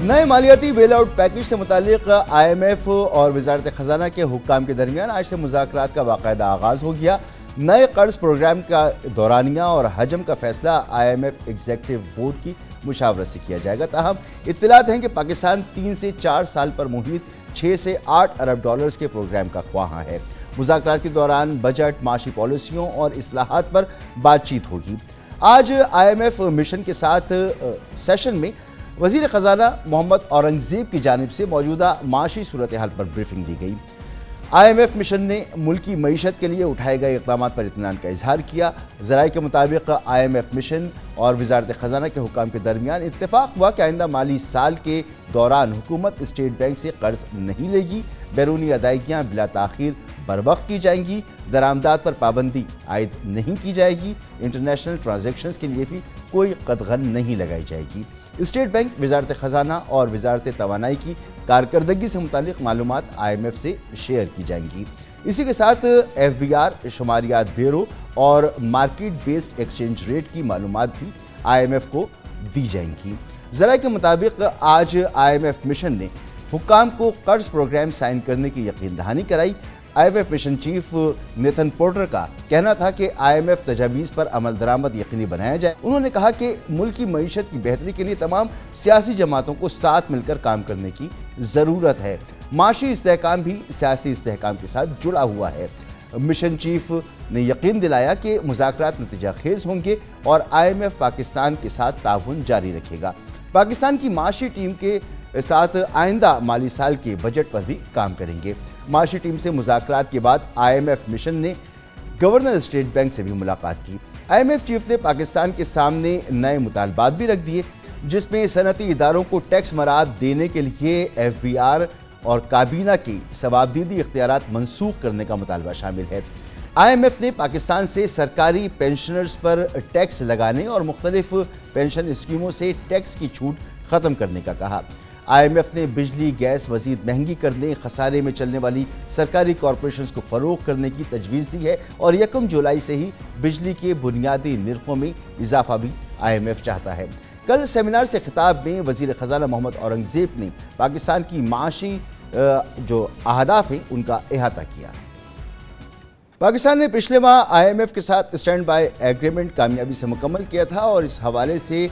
نئے مالیاتی بیل out package سے متعلق IMF اور وزارت خزانہ کے حکام کے درمیان آج سے مذاکرات کا باقاعدہ آغاز ہو گیا۔ نئے قرض پروگرام کا دورانیہ اور حجم کا فیصلہ IMF ایگزیکٹو بورڈ کی مشاورت سے کیا جائے گا۔ تاہم اطلاعات ہیں کہ پاکستان 3 سے 4 سال پر محیط 6 سے 8 ارب ڈالرز کے پروگرام کا خواہاں ہے۔ مذاکرات کے دوران بجٹ، معاشی پالیسیوں اور اصلاحات پر بات چیت ہوگی۔ آج IMF مشن کے ساتھ سیشن میں وزیر خزانہ محمد اورنگزیب کی جانب سے موجودہ معاشی صورتحال پر بریفنگ دی گئی۔ IMF مشن نے ملکی معیشت کے لیے اٹھائے گئے اقدامات پر اطمینان کا اظہار کیا۔ ذرائع کے مطابق IMF مشن اور وزارت خزانہ کے حکام کے درمیان اتفاق ہوا کہ آئندہ مالی سال کے دوران حکومت اسٹیٹ بینک سے قرض نہیں لے گی، بیرونی ادائیگیاں بلا تاخیر بروقت کی جائیں گی، درآمدات پر پابندی عائد نہیں کی جائے گی، انٹرنیشنل ٹرانزیکشنز کے لیے بھی کوئی قدغن نہیں لگائی جائے گی۔ اسٹیٹ بینک، وزارت خزانہ اور وزارت توانائی کی کارکردگی سے متعلق معلومات IMF سے شیئر کی جائیں گی۔ اسی کے ساتھ FBR، شماریات بیورو اور مارکیٹ بیسڈ ایکسچینج ریٹ کی معلومات بھی IMF کو دی جائیں گی۔ ذرائع کے مطابق آج IMF مشن نے حکام کو قرض پروگرام سائن کرنے کی یقین دہانی کرائی۔ IMF mission chief Nathan Porter کا کہنا تھا کہ IMF تجاویز پر عمل درآمد یقینی بنایا جائے۔ انہوں نے کہا کہ ملک کی معیشت کی بہتری کے لیے تمام سیاسی جماعتوں کو ساتھ مل کر کام کرنے کی ضرورت ہے۔ معاشی استحکام بھی سیاسی استحکام کے ساتھ جڑا ہوا ہے۔ مشن چیف نے یقین دلایا کہ مذاکرات نتیجہ خیز ہوں گے اور IMF پاکستان کے ساتھ تعاون جاری رکھے گا۔ پاکستان کی معاشی ٹیم کے ساتھ آئندہ مالی سال کے بجٹ پر بھی کام کریں گے۔ معاشی ٹیم سے مذاکرات کے بعد IMF مشن نے گورنر اسٹیٹ بینک سے بھی ملاقات کی۔ IMF چیف نے پاکستان کے سامنے نئے مطالبات بھی رکھ دیے، جس میں صنعتی اداروں کو ٹیکس مراعات دینے کے لیے FBR اور کابینہ کی ثوابدیدی اختیارات منسوخ کرنے کا مطالبہ شامل ہے۔ IMF نے پاکستان سے سرکاری پینشنرز پر ٹیکس لگانے اور مختلف پینشن اسکیموں سے ٹیکس کی چھوٹ ختم کرنے کا کہا۔ IMF نے بجلی گیس مزید مہنگی کرنے، خسارے میں چلنے والی سرکاری کارپوریشنز کو فروغ کرنے کی تجویز دی ہے اور 1 جولائی سے ہی بجلی کے بنیادی نرخوں میں اضافہ بھی IMF چاہتا ہے۔ کل سیمینار سے خطاب میں وزیر خزانہ محمد اورنگزیب نے پاکستان کی معاشی جو اہداف ہیں ان کا احاطہ کیا۔ پاکستان نے پچھلے ماہ IMF کے ساتھ اسٹینڈ بائی ایگریمنٹ کامیابی سے مکمل کیا تھا اور اس حوالے سے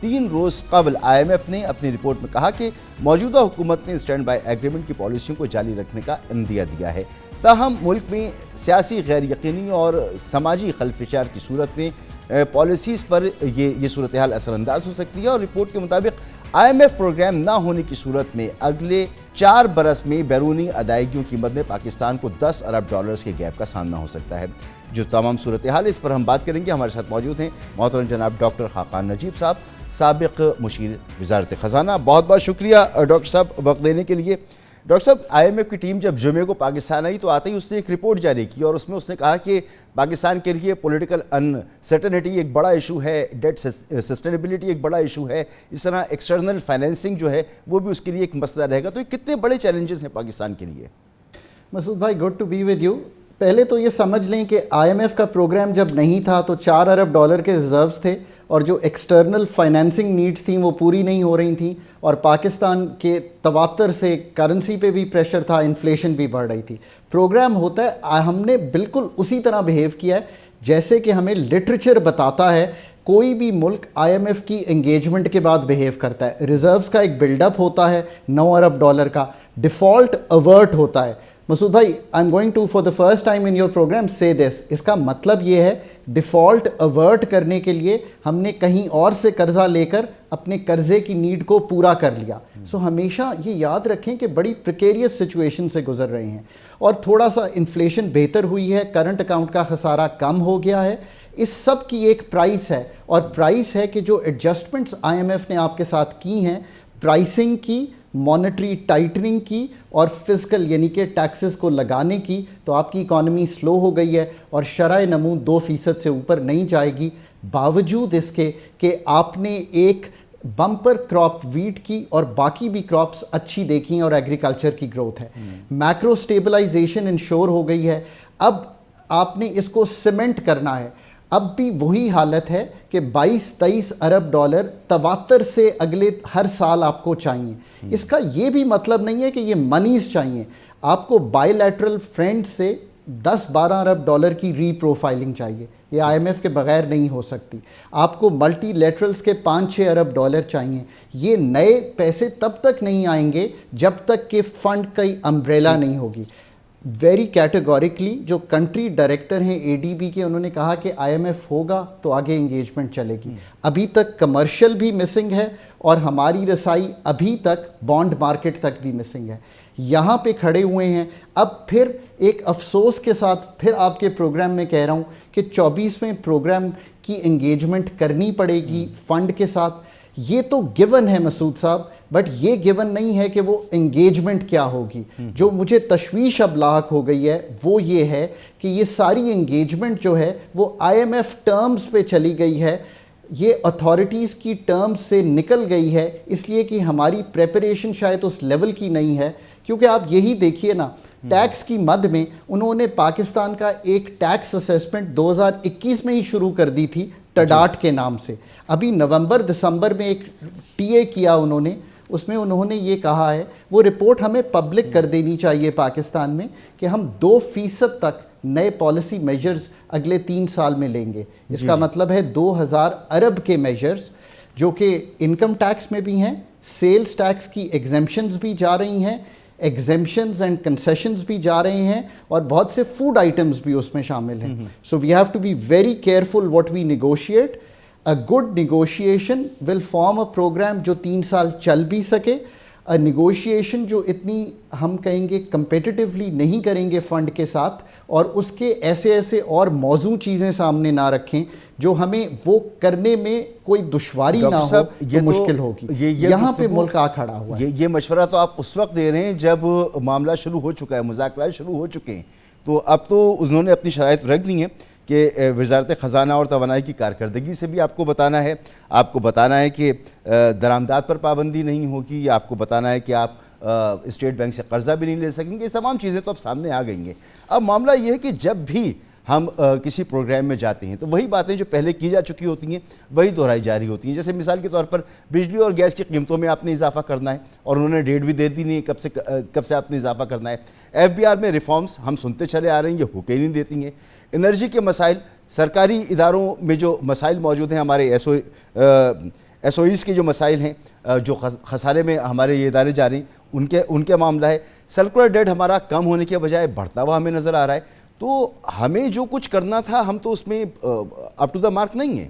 3 روز قبل IMF نے اپنی رپورٹ میں کہا کہ موجودہ حکومت نے اسٹینڈ بائی ایگریمنٹ کی پالیسیوں کو جاری رکھنے کا عندیہ دیا ہے۔ تاہم ملک میں سیاسی غیر یقینی اور سماجی خلفشار کی صورت میں پالیسیز پر یہ صورتحال اثر انداز ہو سکتی ہے اور رپورٹ کے مطابق IMF پروگرام نہ ہونے کی صورت میں اگلے 4 برس میں بیرونی ادائیگیوں کی مد میں پاکستان کو 10 ارب ڈالرز کے گیپ کا سامنا ہو سکتا ہے۔ جو تمام صورتحال اس پر ہم بات کریں گے، ہمارے ساتھ موجود ہیں محترم جناب ڈاکٹر خاقان نجیب صاحب، سابق مشیر وزارت خزانہ۔ بہت بہت شکریہ ڈاکٹر صاحب وقت دینے کے لیے۔ ڈاکٹر صاحب، IMF کی ٹیم جب جمعے کو پاکستان آئی تو آتے ہی اس نے ایک رپورٹ جاری کی اور اس میں اس نے کہا کہ پاکستان کے لیے پولیٹیکل انسرٹنٹی ایک بڑا ایشو ہے، ڈیٹ سسٹینیبلٹی ایک بڑا ایشو ہے، اس طرح ایکسٹرنل فائنینسنگ جو ہے وہ بھی اس کے لیے ایک مسئلہ رہے گا۔ تو یہ کتنے بڑے چیلنجز ہیں پاکستان کے لیے؟ مسعود بھائی، good to be with you. پہلے تو یہ سمجھ لیں کہ IMF کا پروگرام جب نہیں تھا تو 4 ارب ڈالر کے ریزروز تھے اور جو ایکسٹرنل فائنینسنگ نیڈز تھیں وہ پوری نہیں ہو رہی تھیں اور پاکستان کے تواتر سے کرنسی پہ بھی پریشر تھا، انفلیشن بھی بڑھ رہی تھی۔ پروگرام ہوتا ہے، ہم نے بالکل اسی طرح بیہیو کیا ہے جیسے کہ ہمیں لٹریچر بتاتا ہے کوئی بھی ملک IMF کی انگیجمنٹ کے بعد بیہیو کرتا ہے۔ ریزروز کا ایک بلڈ اپ ہوتا ہے 9 ارب ڈالر کا، ڈیفالٹ اوورٹ ہوتا ہے۔ مسعود بھائی، I am going to for the first time in your programme say this, اس کا مطلب یہ ہے ڈیفالٹ اوورٹ کرنے کے لیے ہم نے کہیں اور سے قرضہ لے کر اپنے قرضے کی نیڈ کو پورا کر لیا۔ سو ہمیشہ یہ یاد رکھیں کہ بڑی پریکیریس سچویشن سے گزر رہے ہیں اور تھوڑا سا انفلیشن بہتر ہوئی ہے، کرنٹ اکاؤنٹ کا خسارہ کم ہو گیا ہے۔ اس سب کی ایک پرائس ہے اور پرائس ہے کہ جو ایڈجسٹمنٹس IMF نے آپ کے ساتھ کی ہیں، پرائسنگ کی، مانیٹری ٹائٹننگ کی اور فزیکل یعنی کہ ٹیکسز کو لگانے کی، تو آپ کی اکانومی سلو ہو گئی ہے اور شرح نمو 2% سے اوپر نہیں جائے گی، باوجود اس کے کہ آپ نے ایک بمپر کراپ ویٹ کی اور باقی بھی کراپس اچھی دیکھی ہیں اور ایگریکلچر کی گروتھ ہے۔ میکرو سٹیبلائزیشن انشور ہو گئی ہے۔ اب آپ نے اس کو سیمنٹ کرنا ہے۔ اب بھی وہی حالت ہے کہ 22-23 ارب ڈالر تواتر سے اگلے ہر سال آپ کو چاہیے. اس کا یہ بھی مطلب نہیں ہے کہ یہ منیز چاہیے. آپ کو بائی لیٹرل فرینڈ سے 10-12 ارب ڈالر کی ری پروفائلنگ چاہیے. یہ آئی ایم ایف کے بغیر نہیں ہو سکتی. آپ کو ملٹی لیٹرلز کے 5-6 ارب ڈالر چاہیے. یہ نئے پیسے تب تک نہیں آئیں گے جب تک کہ فنڈ کی امبریلا نہیں ہوگی. ویری کیٹیگوریکلی جو کنٹری ڈائریکٹر ہیں اے ڈی بی کے, انہوں نے کہا کہ آئی ایم ایف ہوگا تو آگے انگیجمنٹ چلے گی. ابھی تک کمرشل بھی مسنگ ہے اور ہماری رسائی ابھی تک بانڈ مارکیٹ تک بھی مسنگ ہے. یہاں پہ کھڑے ہوئے ہیں. اب پھر ایک افسوس کے ساتھ پھر آپ کے پروگرام میں کہہ رہا ہوں کہ 24ویں پروگرام کی انگیجمنٹ کرنی پڑے گی فنڈ کے ساتھ. یہ تو گیون ہے مسعود صاحب, بٹ یہ گیون نہیں ہے کہ وہ انگیجمنٹ کیا ہوگی. جو مجھے تشویش اب لاحق ہو گئی ہے وہ یہ ہے کہ یہ ساری انگیجمنٹ جو ہے وہ آئی ایم ایف ٹرمز پہ چلی گئی ہے, یہ اتھارٹیز کی ٹرمز سے نکل گئی ہے, اس لیے کہ ہماری پریپریشن شاید اس لیول کی نہیں ہے. کیونکہ آپ یہی دیکھیے نا, ٹیکس کی مد میں انہوں نے پاکستان کا ایک ٹیکس اسیسمنٹ 2021 میں ہی شروع کر دی تھی ٹڈاٹ کے نام سے. ابھی نومبر دسمبر میں ایک ٹی اے کیا انہوں نے, اس میں انہوں نے یہ کہا ہے, وہ رپورٹ ہمیں پبلک کر دینی چاہیے پاکستان میں, کہ ہم 2% تک نئے پالیسی میجرز اگلے 3 سال میں لیں گے. اس کا مطلب ہے 2000 ارب کے میجرز, جو کہ انکم ٹیکس میں بھی ہیں, سیلز ٹیکس کی ایگزمپشنز بھی جا رہی ہیں, ایگزمپشنز اینڈ کنسیشنز بھی جا رہے ہیں, اور بہت سے فوڈ آئٹمز بھی اس میں شامل ہیں. So we have to be very careful what we negotiate. A good negotiation will form a program جو 3 سال چل بھی سکے. A negotiation جو اتنی ہم کہیں گے competitively نہیں کریں گے فنڈ کے ساتھ, اور اس کے ایسے اور موضوع چیزیں سامنے نہ رکھیں جو ہمیں وہ کرنے میں کوئی دشواری نہ ہو تو مشکل ہوگی. یہاں پہ ملک آ کھڑا ہوا ہے. یہ مشورہ تو آپ اس وقت دے رہے ہیں جب معاملہ شروع ہو چکا ہے, مذاکرات شروع ہو چکے ہیں, تو اب تو انہوں نے اپنی شرائط رکھ دی ہیں کہ وزارت خزانہ اور توانائی کی کارکردگی سے بھی آپ کو بتانا ہے, آپ کو بتانا ہے کہ درآمدات پر پابندی نہیں ہوگی, یا آپ کو بتانا ہے کہ آپ اسٹیٹ بینک سے قرضہ بھی نہیں لے سکیں گے. یہ تمام چیزیں تو اب سامنے آ گئی ہیں. اب معاملہ یہ ہے کہ جب بھی ہم کسی پروگرام میں جاتے ہیں تو وہی باتیں جو پہلے کی جا چکی ہوتی ہیں وہی دہرائی جاری ہوتی ہیں. جیسے مثال کے طور پر بجلی اور گیس کی قیمتوں میں آپ نے اضافہ کرنا ہے, اور انہوں نے ڈیٹ بھی دے دی نہیں کب سے آپ نے اضافہ کرنا ہے. ایف بی آر میں ریفارمز ہم سنتے چلے آ رہے ہیں, یہ ہوکے نہیں دیتی ہیں. انرجی کے مسائل, سرکاری اداروں میں جو مسائل موجود ہیں, ہمارے ایس او ایز کے جو مسائل ہیں, جو خسارے میں ہمارے یہ ادارے جا رہے ہیں, ان کے معاملہ ہے. سرکولر ڈیٹ ہمارا کم ہونے کے بجائے بڑھتا ہوا ہمیں نظر آ رہا ہے. تو ہمیں جو کچھ کرنا تھا ہم تو اس میں اپ ٹو دا مارک نہیں ہیں.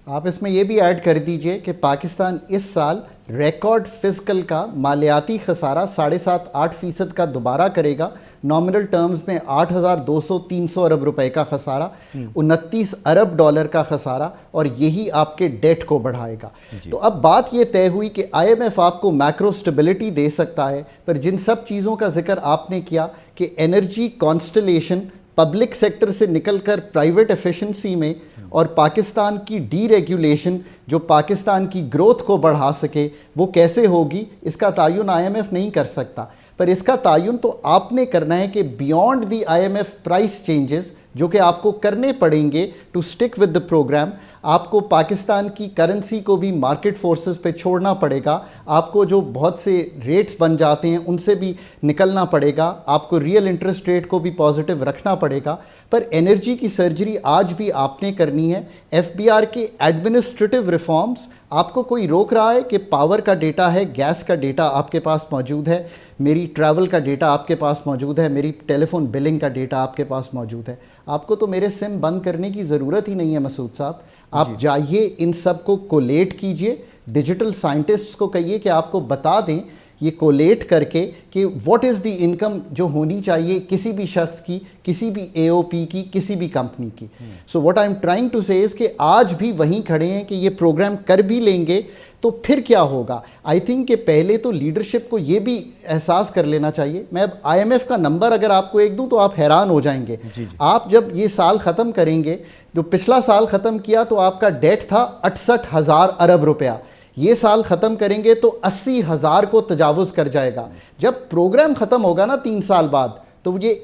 آپ اس میں یہ بھی ایڈ کر دیجئے کہ پاکستان اس سال ریکارڈ فزیکل کا مالیاتی خسارہ 7.5-8% کا دوبارہ کرے گا. نامنل ٹرمز میں 8,200-300 ارب روپے کا خسارہ, 29 ارب ڈالر کا خسارہ, اور یہی آپ کے ڈیٹ کو بڑھائے گا. تو اب بات یہ طے ہوئی کہ آئی ایم ایف آپ کو میکرو سٹیبلٹی دے سکتا ہے, پر جن سب چیزوں کا ذکر آپ نے کیا کہ انرجی کانسٹلیشن پبلک سیکٹر سے نکل کر پرائیویٹ ایفیشنسی میں, اور پاکستان کی ڈی ریگولیشن جو پاکستان کی گروتھ کو بڑھا سکے, وہ کیسے ہوگی, اس کا تعین آئی ایم ایف نہیں کر سکتا. پر اس کا تعین تو آپ نے کرنا ہے کہ beyond the I M F price changes جو کہ آپ کو کرنے پڑیں گے to stick with the programme, آپ کو پاکستان کی کرنسی کو بھی مارکیٹ فورسز پہ چھوڑنا پڑے گا, آپ کو جو بہت سے ریٹس بن جاتے ہیں ان سے بھی نکلنا پڑے گا, آپ کو ریئل انٹرسٹ ریٹ کو بھی پازیٹیو رکھنا پڑے گا. پر انرجی کی سرجری آج بھی آپ نے کرنی ہے. ایف بی آر کے ایڈمنسٹریٹو ریفارمز, آپ کو کوئی روک رہا ہے کہ پاور کا ڈیٹا ہے, گیس کا ڈیٹا آپ کے پاس موجود ہے, میری ٹریول کا ڈیٹا آپ کے پاس موجود ہے, میری ٹیلی فون بلنگ کا ڈیٹا آپ کے پاس موجود ہے, آپ کو تو میرے سم بند کرنے کی ضرورت ہی نہیں ہے مسعود صاحب. آپ جائیے ان سب کو کولیٹ کیجئے, ڈیجیٹل سائنٹسٹس کو کہیے کہ آپ کو بتا دیں یہ کولیٹ کر کے کہ واٹ از دی انکم جو ہونی چاہیے کسی بھی شخص کی, کسی بھی اے او پی کی, کسی بھی کمپنی کی. So what I am trying to say is کہ آج بھی وہیں کھڑے ہیں کہ یہ پروگرام کر بھی لیں گے تو پھر کیا ہوگا. آئی تھنک کہ پہلے تو لیڈرشپ کو یہ بھی احساس کر لینا چاہیے. میں اب آئی ایم ایف کا نمبر اگر آپ کو ایک دوں تو آپ حیران ہو جائیں گے. آپ جب یہ سال ختم کریں گے, جو پچھلا سال ختم کیا تو آپ کا ڈیٹ تھا 68,000 ارب روپیہ, یہ سال ختم کریں گے تو 80,000 کو تجاوز کر جائے گا. جب پروگرام ختم ہوگا نا 3 سال بعد, تو یہ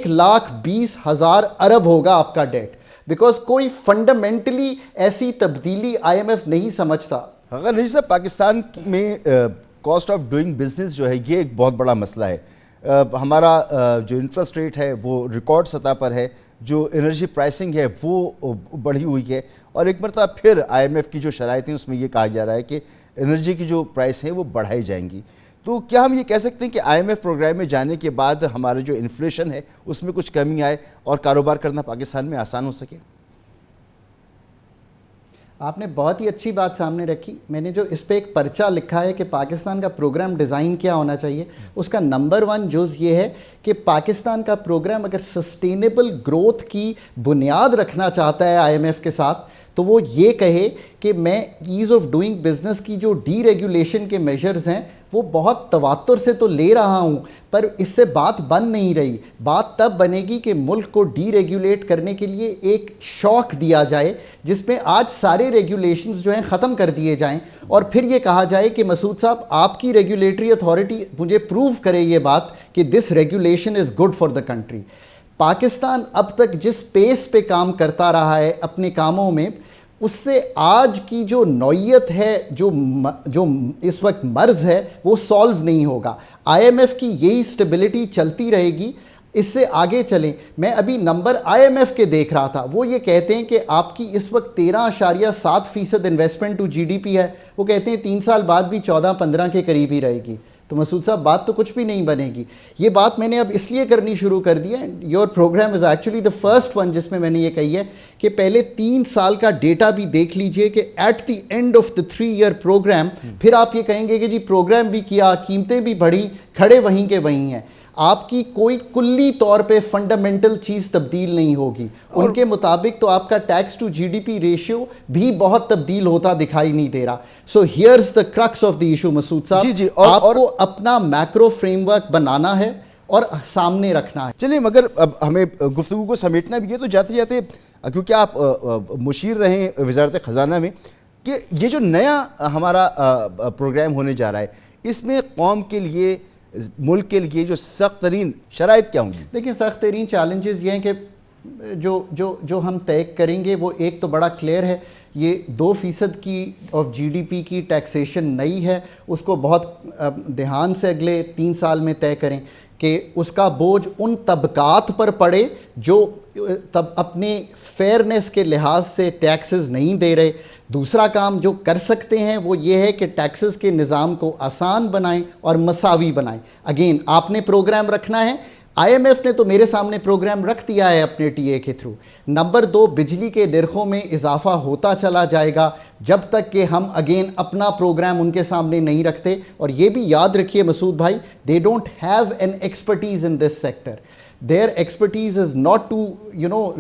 1,20,000 ارب ہوگا آپ کا ڈیٹ, بیکاز کوئی فنڈامنٹلی ایسی تبدیلی آئی ایم ایف نہیں سمجھتا. اگر نہیں صاحب, پاکستان میں کاسٹ آف ڈوئنگ بزنس جو ہے یہ ایک بہت بڑا مسئلہ ہے. ہمارا جو انٹرسٹ ریٹ ہے وہ ریکارڈ سطح پر ہے, جو انرجی پرائسنگ ہے وہ بڑھی ہوئی ہے, اور ایک مرتبہ پھر آئی ایم ایف کی جو شرائط ہیں اس میں یہ کہا جا رہا ہے کہ انرجی کی جو پرائس ہیں وہ بڑھائی جائیں گی. تو کیا ہم یہ کہہ سکتے ہیں کہ آئی ایم ایف پروگرام میں جانے کے بعد ہمارا جو انفلیشن ہے اس میں کچھ کمی آئے اور کاروبار کرنا پاکستان میں آسان ہو سکے؟ آپ نے بہت ہی اچھی بات سامنے رکھی. میں نے جو اس پہ ایک پرچہ لکھا ہے کہ پاکستان کا پروگرام ڈیزائن کیا ہونا چاہیے, اس کا نمبر 1 جز یہ ہے کہ پاکستان کا پروگرام اگر سسٹینیبل گروتھ کی بنیاد رکھنا چاہتا ہے آئی ایم ایف کے ساتھ, تو وہ یہ کہے کہ میں ایز آف ڈوئنگ بزنس کی جو ڈی ریگولیشن کے میجرز ہیں وہ بہت تواتر سے تو لے رہا ہوں, پر اس سے بات بن نہیں رہی. بات تب بنے گی کہ ملک کو ڈی ریگولیٹ کرنے کے لیے ایک شوق دیا جائے جس میں آج سارے ریگولیشنز جو ہیں ختم کر دیے جائیں, اور پھر یہ کہا جائے کہ مسعود صاحب آپ کی ریگولیٹری اتھارٹی مجھے پروو کرے یہ بات کہ this regulation is good for the country. Pakistan اب تک جس پیس پہ کام کرتا رہا ہے اپنے کاموں میں, اس سے آج کی جو نوعیت ہے, جو اس وقت مرض ہے, وہ سالو نہیں ہوگا. آئی ایم ایف کی یہی سٹیبلٹی چلتی رہے گی, اس سے آگے چلیں. میں ابھی نمبر آئی ایم ایف کے دیکھ رہا تھا, وہ یہ کہتے ہیں کہ آپ کی اس وقت 13.7% investment to G D P ہے, وہ کہتے ہیں 3 سال بعد بھی 14-15 کے قریب ہی رہے گی. تو مسعود صاحب بات تو کچھ بھی نہیں بنے گی. یہ بات میں نے اب اس لیے کرنی شروع کر دی ہے, your program is actually the first one جس میں نے یہ کہی ہے کہ پہلے 3 سال کا ڈیٹا بھی دیکھ لیجئے کہ at the end of the 3-year programme پھر آپ یہ کہیں گے کہ جی پروگرام بھی کیا, قیمتیں بھی بڑھی, کھڑے وہیں کے وہیں ہیں. آپ کی کوئی کلی طور پہ فنڈامنٹل چیز تبدیل نہیں ہوگی. ان کے مطابق تو آپ کا tax to G D P ratio بھی بہت تبدیل ہوتا دکھائی نہیں دے رہا. So here's the crux of the issue Masood صاحب, آپ کو اپنا میکرو فریم ورک بنانا ہے اور سامنے رکھنا ہے. چلیے, مگر اب ہمیں گفتگو کو سمیٹنا بھی ہے, تو جاتے جاتے کیونکہ آپ مشیر رہے وزارت خزانہ میں, کہ یہ جو نیا ہمارا پروگرام ہونے جا رہا ہے اس میں قوم کے لیے, ملک کے لیے جو سخت ترین شرائط کیا ہوں گی؟ دیکھیں, سخت ترین چیلنجز یہ ہیں کہ جو ہم طے کریں گے وہ ایک تو بڑا کلیئر ہے, یہ 2% کی آف جی ڈی پی کی ٹیکسیشن نئی ہے, اس کو بہت دھیان سے اگلے 3 سال میں طے کریں کہ اس کا بوجھ ان طبقات پر پڑے جو اپنے فیئرنیس کے لحاظ سے ٹیکسز نہیں دے رہے. دوسرا کام جو کر سکتے ہیں وہ یہ ہے کہ ٹیکسز کے نظام کو آسان بنائیں اور مساوی بنائیں. اگین آپ نے پروگرام رکھنا ہے, آئی ایم ایف نے تو میرے سامنے پروگرام رکھ دیا ہے اپنے ٹی اے کے تھرو. نمبر 2, بجلی کے نرخوں میں اضافہ ہوتا چلا جائے گا جب تک کہ ہم اگین اپنا پروگرام ان کے سامنے نہیں رکھتے. اور یہ بھی یاد رکھیے مسعود بھائی, they don't have an expertise in this sector. Their expertise is not to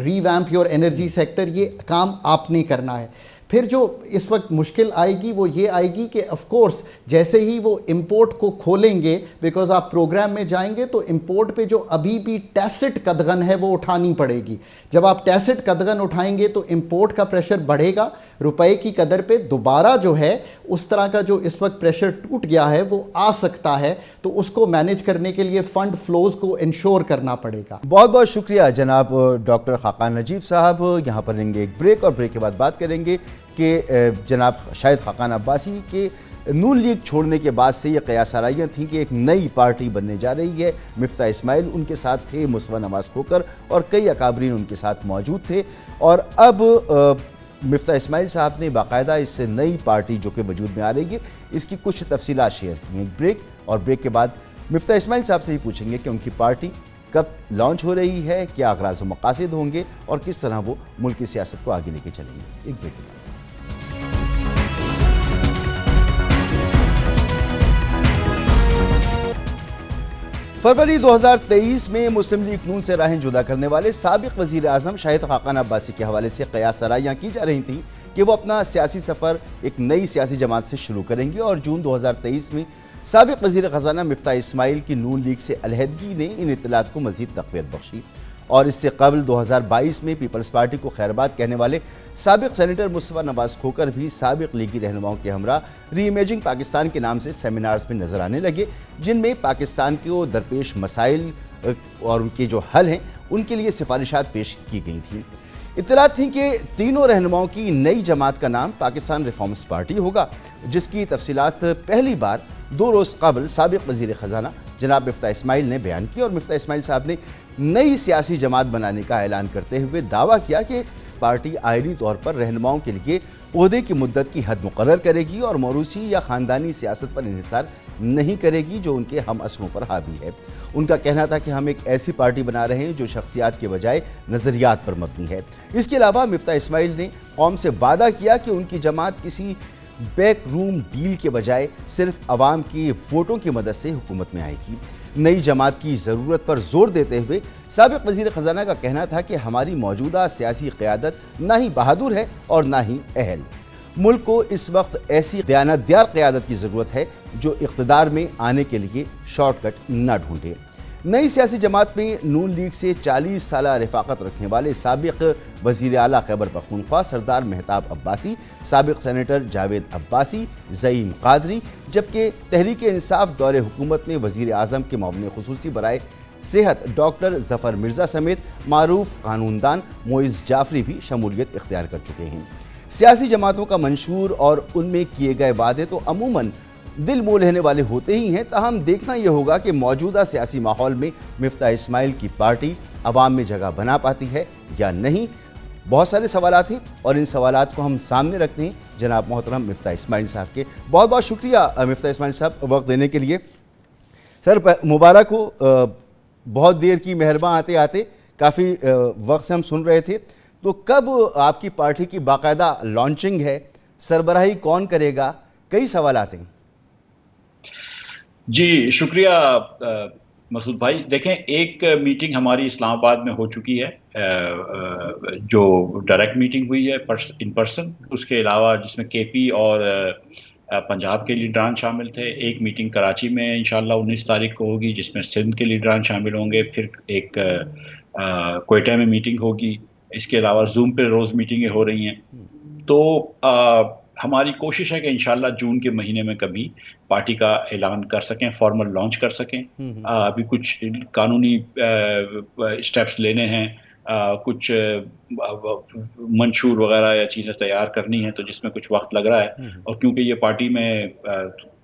revamp your energy sector. یہ کام آپ نے کرنا ہے. پھر جو اس وقت مشکل آئے گی وہ یہ آئے گی کہ آف کورس جیسے ہی وہ امپورٹ کو کھولیں گے, بیکاز آپ پروگرام میں جائیں گے تو امپورٹ پہ جو ابھی بھی ٹیسٹ قدغن ہے وہ اٹھانی پڑے گی. جب آپ ٹیسٹ قدغن اٹھائیں گے تو امپورٹ کا پریشر بڑھے گا, روپے کی قدر پہ دوبارہ جو ہے اس طرح کا جو اس وقت پریشر ٹوٹ گیا ہے وہ آ سکتا ہے. تو اس کو مینیج کرنے کے لیے فنڈ فلوز کو انشور کرنا پڑے گا. بہت بہت شکریہ جناب ڈاکٹر خاقان نجیب صاحب. یہاں پر لیں گے ایک بریک, اور بریک کے بعد بات کریں گے کہ جناب شاہد خاقان عباسی کے نون لیگ چھوڑنے کے بعد سے یہ قیاس آرائیاں تھیں کہ ایک نئی پارٹی بننے جا رہی ہے. مفتاح اسماعیل ان کے ساتھ تھے, مصطفیٰ نواز کھوکر اور کئی اکابرین ان کے ساتھ موجود تھے, اور اب مفتاح اسماعیل صاحب نے باقاعدہ اس سے نئی پارٹی جو کہ وجود میں آ رہی ہے اس کی کچھ تفصیلات شیئر کی ہیں. ایک بریک, اور بریک کے بعد مفتاح اسماعیل صاحب سے ہی پوچھیں گے کہ ان کی پارٹی کب لانچ ہو رہی ہے, کیا اغراض و مقاصد ہوں گے, اور کس طرح وہ ملک کی سیاست کو آگے لے کے چلیں گے. ایک بریک کے بعد. فروری 2023 میں مسلم لیگ نون سے راہیں جدا کرنے والے سابق وزیر اعظم شاہد خاقان عباسی کے حوالے سے قیاس آرائیاں کی جا رہی تھیں کہ وہ اپنا سیاسی سفر ایک نئی سیاسی جماعت سے شروع کریں گے, اور جون 2023 میں سابق وزیر خزانہ مفتاح اسماعیل کی نون لیگ سے علیحدگی نے ان اطلاعات کو مزید تقویت بخشی. اور اس سے قبل 2022 میں پیپلز پارٹی کو خیرباد کہنے والے سابق سینیٹر مصطفیٰ نواز کھوکر بھی سابق لیگی رہنماؤں کے ہمراہ ری امیجنگ پاکستان کے نام سے سیمینارز میں نظر آنے لگے، جن میں پاکستان کے درپیش مسائل اور ان کے جو حل ہیں ان کے لیے سفارشات پیش کی گئی تھیں۔ اطلاعات تھیں کہ تینوں رہنماؤں کی نئی جماعت کا نام پاکستان ریفارمز پارٹی ہوگا، جس کی تفصیلات پہلی بار 2 روز قبل سابق وزیر خزانہ جناب مفتاح اسماعیل نے بیان کی، اور مفتاح اسماعیل صاحب نے نئی سیاسی جماعت بنانے کا اعلان کرتے ہوئے دعویٰ کیا کہ پارٹی آئینی طور پر رہنماؤں کے لیے عہدے کی مدت کی حد مقرر کرے گی اور موروثی یا خاندانی سیاست پر انحصار نہیں کرے گی جو ان کے ہم اثروں پر حاوی ہے۔ ان کا کہنا تھا کہ ہم ایک ایسی پارٹی بنا رہے ہیں جو شخصیات کے بجائے نظریات پر مبنی ہے۔ اس کے علاوہ مفتاح اسماعیل نے قوم سے وعدہ کیا کہ ان کی جماعت کسی بیک روم ڈیل کے بجائے صرف عوام کی ووٹوں کی مدد سے حکومت میں آئے گی۔ نئی جماعت کی ضرورت پر زور دیتے ہوئے سابق وزیر خزانہ کا کہنا تھا کہ ہماری موجودہ سیاسی قیادت نہ ہی بہادر ہے اور نہ ہی اہل۔ ملک کو اس وقت ایسی دیانتدار قیادت کی ضرورت ہے جو اقتدار میں آنے کے لیے شارٹ کٹ نہ ڈھونڈے۔ نئی سیاسی جماعت میں نون لیگ سے 40 سالہ رفاقت رکھنے والے سابق وزیر اعلیٰ خیبر پختونخوا سردار مہتاب عباسی، سابق سینیٹر جاوید عباسی، زعیم قادری، جبکہ تحریک انصاف دور حکومت میں وزیر اعظم کے معاون خصوصی برائے صحت ڈاکٹر ظفر مرزا سمیت معروف قانوندان معز جعفری بھی شمولیت اختیار کر چکے ہیں۔ سیاسی جماعتوں کا منشور اور ان میں کیے گئے وعدے تو عموماً دل مو لینے والے ہوتے ہی ہیں، تاہم دیکھنا یہ ہوگا کہ موجودہ سیاسی ماحول میں مفتاح اسماعیل کی پارٹی عوام میں جگہ بنا پاتی ہے یا نہیں۔ بہت سارے سوالات ہیں اور ان سوالات کو ہم سامنے رکھتے ہیں جناب محترم مفتاح اسماعیل صاحب کے۔ بہت بہت شکریہ مفتاح اسماعیل صاحب وقت دینے کے لیے۔ سر مبارک ہو، بہت دیر کی مہرباں آتے آتے کافی وقت سے ہم سن رہے تھے، تو کب آپ کی پارٹی کی باقاعدہ لانچنگ ہے، سربراہی کون کرے گا، کئی سوالات ہیں۔ جی شکریہ مسعود بھائی۔ دیکھیں، ایک میٹنگ ہماری اسلام آباد میں ہو چکی ہے جو ڈائریکٹ میٹنگ ہوئی ہے ان پرسن، اس کے علاوہ جس میں کے پی اور پنجاب کے لیڈران شامل تھے۔ ایک میٹنگ کراچی میں انشاءاللہ 19 تاریخ کو ہوگی جس میں سندھ کے لیڈران شامل ہوں گے، پھر ایک کوئٹہ میں میٹنگ ہوگی، اس کے علاوہ زوم پہ روز میٹنگیں ہو رہی ہیں۔ تو ہماری کوشش ہے کہ انشاءاللہ جون کے مہینے میں کبھی پارٹی کا اعلان کر سکیں، فارمل لانچ کر سکیں۔ ابھی کچھ قانونی اسٹیپس لینے ہیں، کچھ منشور وغیرہ یا چیزیں تیار کرنی ہیں، تو جس میں کچھ وقت لگ رہا ہے۔ اور کیونکہ یہ پارٹی میں